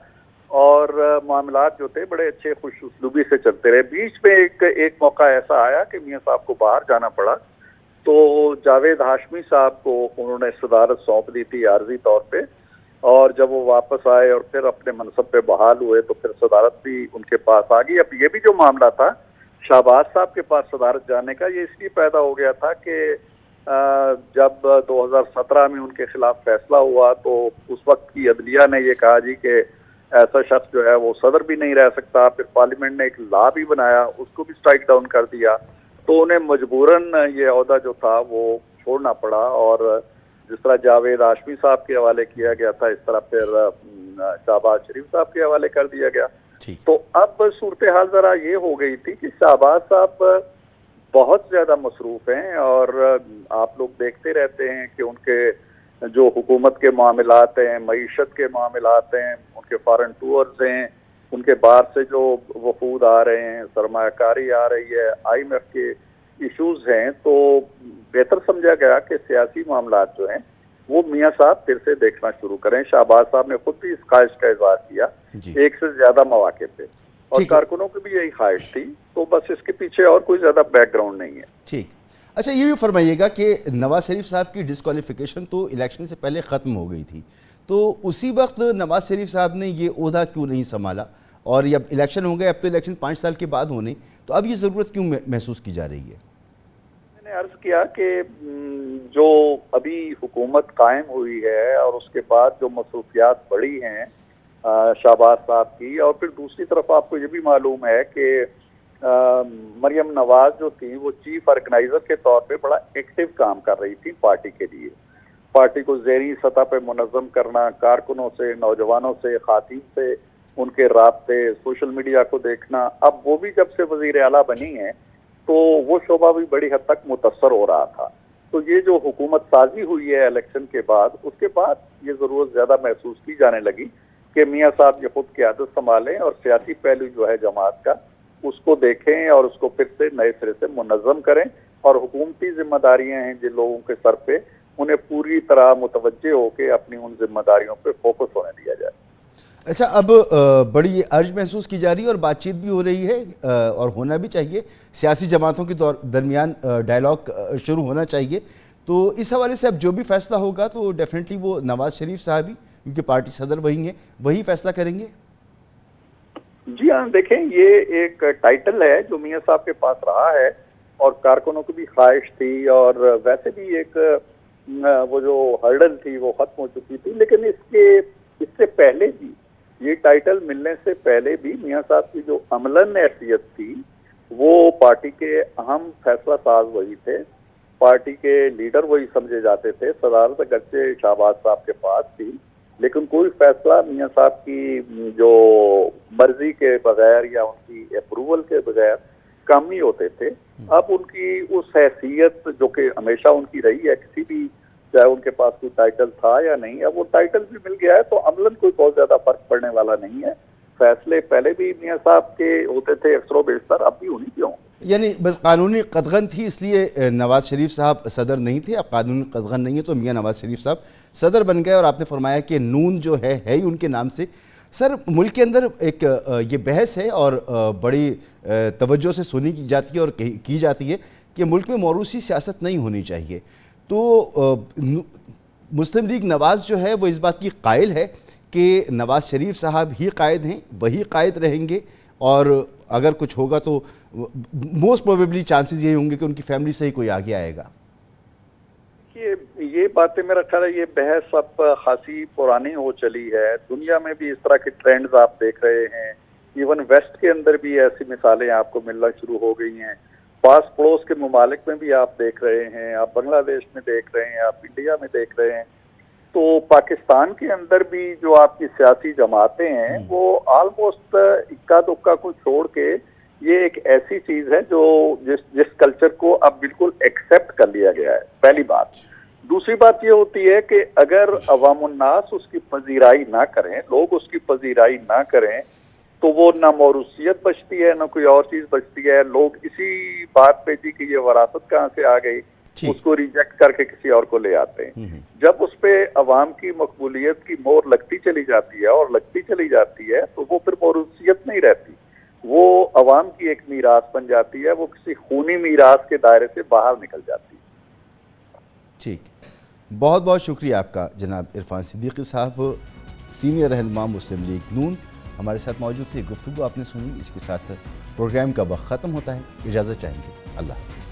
اور معاملات جو تھے بڑے اچھے خوش اسلوبی سے چلتے رہے۔ بیچ میں ایک موقع ایسا آیا کہ میاں صاحب کو باہر جانا پڑا، تو جاوید ہاشمی صاحب کو انہوں نے صدارت سونپ دی تھی عارضی طور پہ، اور جب وہ واپس آئے اور پھر اپنے منصب پہ بحال ہوئے تو پھر صدارت بھی ان کے پاس آ گئی۔ اب یہ بھی جو معاملہ تھا شہباز صاحب کے پاس صدارت جانے کا، یہ اس لیے پیدا ہو گیا تھا کہ جب 2017 میں ان کے خلاف فیصلہ ہوا تو اس وقت کی عدلیہ نے یہ کہا جی کہ ایسا شخص جو ہے وہ صدر بھی نہیں رہ سکتا، پھر پارلیمنٹ نے ایک لا بھی بنایا، اس کو بھی سٹرائک ڈاؤن کر دیا، تو انہیں مجبوراً یہ عہدہ جو تھا وہ چھوڑنا پڑا، اور جس طرح جاوید ہاشمی صاحب کے حوالے کیا گیا تھا، اس طرح پھر شہباز شریف صاحب کے حوالے کر دیا گیا۔ تو اب صورتحال ذرا یہ ہو گئی تھی کہ شہباز صاحب بہت زیادہ مصروف ہیں، اور آپ لوگ دیکھتے رہتے ہیں کہ ان کے جو حکومت کے معاملات ہیں، معیشت کے معاملات ہیں، ان کے فارن ٹورز ہیں، ان کے باہر سے جو وفود آ رہے ہیں، سرمایہ کاری آ رہی ہے، آئی ایم ایف کے ایشوز ہیں، تو بہتر سمجھا گیا کہ سیاسی معاملات جو ہیں وہ میاں صاحب پھر سے دیکھنا شروع کریں۔ شہباز صاحب نے خود بھی اس خواہش کا اظہار کیا ایک سے زیادہ مواقع پہ، اور کارکنوں کی بھی یہی خواہش تھی، تو بس اس کے پیچھے اور کوئی زیادہ بیک گراؤنڈ نہیں ہے۔ ٹھیک، اچھا یہ بھی فرمائیے گا کہ نواز شریف صاحب کی ڈسکوالیفیکیشن تو الیکشن سے پہلے ختم ہو گئی تھی، تو اسی وقت نواز شریف صاحب نے یہ عہدہ کیوں نہیں سنبھالا، اور اب الیکشن ہو گئے، اب تو الیکشن 5 سال کے بعد ہونے، تو اب یہ ضرورت کیوں محسوس کی جا رہی ہے؟ میں نے عرض کیا کہ جو ابھی حکومت قائم ہوئی ہے اور اس کے بعد جو مصروفیات بڑھی ہیں شہباز صاحب کی، اور پھر دوسری طرف آپ کو یہ بھی معلوم ہے کہ مریم نواز جو تھی وہ چیف آرگنائزر کے طور پہ بڑا ایکٹیو کام کر رہی تھی پارٹی کے لیے، پارٹی کو ذہنی سطح پہ منظم کرنا، کارکنوں سے، نوجوانوں سے، خواتین سے ان کے رابطے، سوشل میڈیا کو دیکھنا۔ اب وہ بھی جب سے وزیر اعلیٰ بنی ہیں تو وہ شعبہ بھی بڑی حد تک متاثر ہو رہا تھا، تو یہ جو حکومت سازی ہوئی ہے الیکشن کے بعد، اس کے بعد یہ ضرورت زیادہ محسوس کی جانے لگی کہ میاں صاحب یہ خود قیادت سنبھالیں اور سیاسی پہلو جو ہے جماعت کا اس کو دیکھیں اور اس کو پھر سے نئے سرے سے منظم کریں، اور حکومتی ذمہ داریاں ہیں جن لوگوں کے سر پہ انہیں پوری طرح متوجہ ہو کے اپنی ان ذمہ داریوں پہ فوکس ہونے دیا جائے۔ اچھا، اب بڑی ارج محسوس کی جا رہی ہے اور بات چیت بھی ہو رہی ہے اور ہونا بھی چاہیے، سیاسی جماعتوں کے درمیان ڈائلاگ شروع ہونا چاہیے، تو اس حوالے سے اب جو بھی فیصلہ ہوگا تو ڈیفینیٹلی وہ نواز شریف صاحب ہی، کیونکہ پارٹی صدر وہی ہیں، وہی فیصلہ کریں گے۔ جی ہاں، دیکھیں یہ ایک ٹائٹل ہے جو میاں صاحب کے پاس رہا ہے اور کارکنوں کی بھی خواہش تھی، اور ویسے بھی ایک وہ جو ہرڈل تھی وہ ختم ہو چکی تھی، لیکن اس سے پہلے بھی، یہ ٹائٹل ملنے سے پہلے بھی میاں صاحب کی جو عملاً حیثیت تھی وہ پارٹی کے اہم فیصلہ ساز وہی تھے، پارٹی کے لیڈر وہی سمجھے جاتے تھے۔ صدارت اگرچہ شہباز صاحب کے پاس تھی، لیکن کوئی فیصلہ میاں صاحب کی جو مرضی کے بغیر یا ان کی اپروول کے بغیر کم ہی ہوتے تھے۔ اب ان کی اس حیثیت جو کہ ہمیشہ ان کی رہی ہے، کسی بھی چاہے ان کے پاس کوئی ٹائٹل تھا یا نہیں، اب وہ ٹائٹل بھی مل گیا ہے تو عملاً کوئی بہت زیادہ فرق پڑنے والا نہیں ہے۔ فیصلے پہلے بھی میاں صاحب کے ہوتے تھے اکثر و بیشتر، اب بھی انہیں کے ہوں گے۔ یعنی بس قانونی قدغن تھی، اس لیے نواز شریف صاحب صدر نہیں تھے، اب قانونی قدغن نہیں ہے تو میاں نواز شریف صاحب صدر بن گئے، اور آپ نے فرمایا کہ نون جو ہے ہی ان کے نام سے۔ سر، ملک کے اندر ایک یہ بحث ہے اور بڑی توجہ سے سنی جاتی ہے اور کی جاتی ہے کہ ملک میں موروثی سیاست نہیں ہونی چاہیے، تو مسلم لیگ نواز جو ہے وہ اس بات کی قائل ہے کہ نواز شریف صاحب ہی قائد ہیں، وہی قائد رہیں گے، اور اگر کچھ ہوگا تو موسٹ پروبیبلی چانسز یہی ہوں گے کہ ان کی فیملی سے ہی کوئی آگے آئے گا۔ یہ باتیں میرا خیال ہے یہ بحث اب خاصی پرانی ہو چلی ہے، دنیا میں بھی اس طرح کے ٹرینڈز آپ دیکھ رہے ہیں، ایون ویسٹ کے اندر بھی ایسی مثالیں آپ کو ملنا شروع ہو گئی ہیں، پاس پڑوس کے ممالک میں بھی آپ دیکھ رہے ہیں، آپ بنگلہ دیش میں دیکھ رہے ہیں، آپ انڈیا میں دیکھ رہے ہیں، تو پاکستان کے اندر بھی جو آپ کی سیاسی جماعتیں ہیں وہ آلموسٹ اکا دکا کو چھوڑ کے یہ ایک ایسی چیز ہے جو جس کلچر کو اب بالکل ایکسیپٹ کر لیا گیا ہے، پہلی بات۔ دوسری بات یہ ہوتی ہے کہ اگر عوام الناس اس کی پذیرائی نہ کریں، لوگ اس کی پذیرائی نہ کریں، تو وہ نہ موروثیت بچتی ہے نہ کوئی اور چیز بچتی ہے۔ لوگ اسی بات پہ جی کہ یہ وراثت کہاں سے آ گئی، اس کو ریجیکٹ کر کے کسی اور کو لے آتے ہیں۔ جب اس پہ عوام کی مقبولیت کی مہر لگتی چلی جاتی ہے اور لگتی چلی جاتی ہے تو وہ پھر موروثیت نہیں رہتی، وہ عوام کی ایک میراث بن جاتی ہے، وہ کسی خونی میراث کے دائرے سے باہر نکل جاتی ہے۔ ٹھیک، بہت بہت شکریہ آپ کا جناب عرفان صدیقی صاحب، سینئر رہنما مسلم لیگ نون، ہمارے ساتھ موجود تھے۔ گفتگو آپ نے سنی، اس کے ساتھ پروگرام کا وقت ختم ہوتا ہے، اجازت چاہیں گے، اللہ حافظ۔